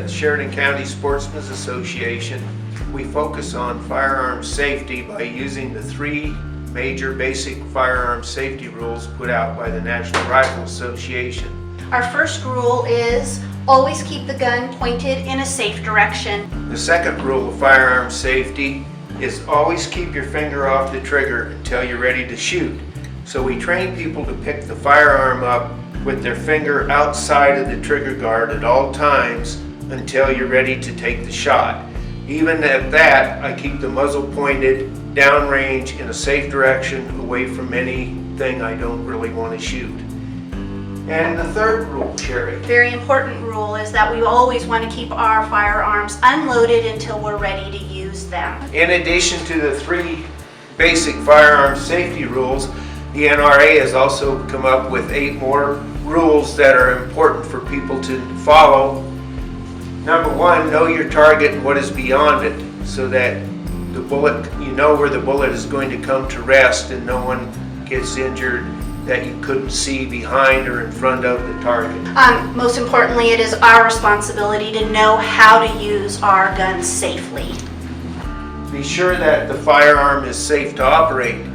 the Sheridan County Sportsmen Association, we focus on firearm safety by using the 3 major basic firearm safety rules put out by the National Rifle Association. Our first rule is always keep the gun pointed in a safe direction. The second rule of firearm safety is always keep your finger off the trigger until you're ready to shoot. So we train people to pick the firearm up with their finger outside of the trigger guard at all times until you're ready to take the shot. Even at that, I keep the muzzle pointed downrange in a safe direction away from anything I don't really want to shoot. And the third rule, Sherry. Very important rule is that we always want to keep our firearms unloaded until we're ready to use them. In addition to the 3 basic firearm safety rules, the NRA has also come up with 8 more rules that are important for people to follow. Number 1, know your target and what is beyond it, so that the bullet, you know where the bullet is going to come to rest and no one gets injured that you couldn't see behind or in front of the target. Most importantly, it is our responsibility to know how to use our guns safely. Be sure that the firearm is safe to operate.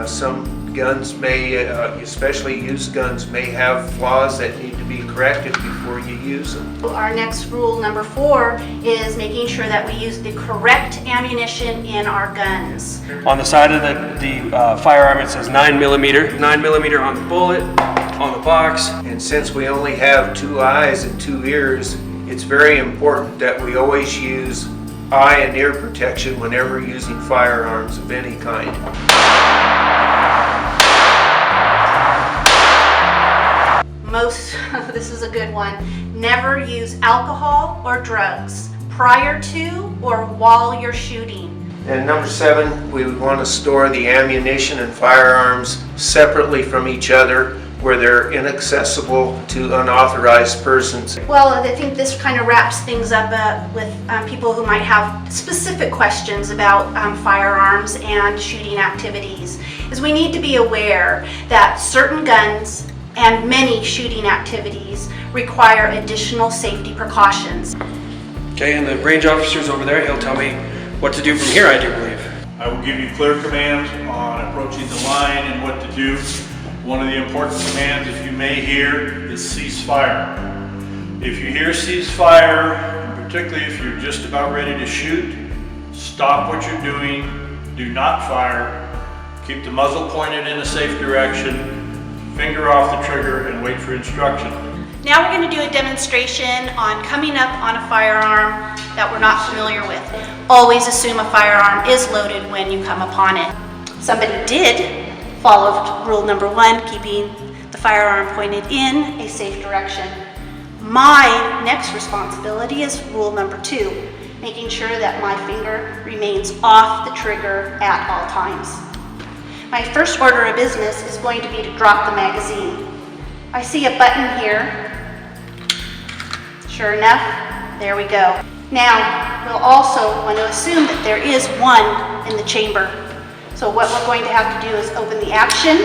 Some guns may, especially used guns, may have flaws that need to be corrected before you use them. Our next rule, number 4, is making sure that we use the correct ammunition in our guns. On the side of the firearm it says 9mm. 9mm on the bullet, on the box. And since we only have 2 eyes and 2 ears, it's very important that we always use eye and ear protection whenever using firearms of any kind. This is a good one. Never use alcohol or drugs prior to or while you're shooting. And number 7, we would want to store the ammunition and firearms separately from each other where they're inaccessible to unauthorized persons. Well, I think this kind of wraps things up with people who might have specific questions about firearms and shooting activities. Is we need to be aware that certain guns and many shooting activities require additional safety precautions. Okay, and the range officer's over there. He'll tell me what to do from here, I do believe. I will give you clear commands on approaching the line and what to do. One of the important commands, if you may hear, is cease fire. If you hear cease fire, and particularly if you're just about ready to shoot, stop what you're doing, do not fire, keep the muzzle pointed in a safe direction, finger off the trigger, and wait for instruction. Now we're going to do a demonstration on coming up on a firearm that we're not familiar with. Always assume a firearm is loaded when you come upon it. Somebody did follow rule number 1, keeping the firearm pointed in a safe direction. My next responsibility is rule number 2, making sure that my finger remains off the trigger at all times. My first order of business is going to be to drop the magazine. I see a button here. Sure enough, there we go. Now, we'll also want to assume that there is one in the chamber. So what we're going to have to do is open the action,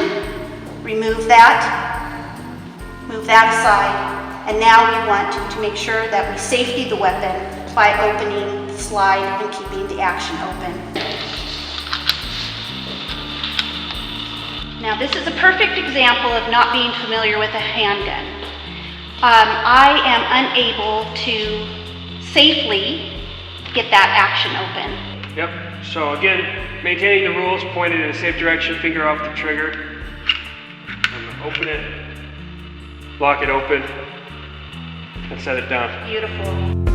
remove that, move that aside, and now we want to make sure that we safety the weapon by opening the slide and keeping the action open. Now this is a perfect example of not being familiar with a handgun. I am unable to safely get that action open. Yep, so again, maintaining the rules, pointed in a safe direction, finger off the trigger. I'm gonna open it, lock it open, and set it down. Beautiful.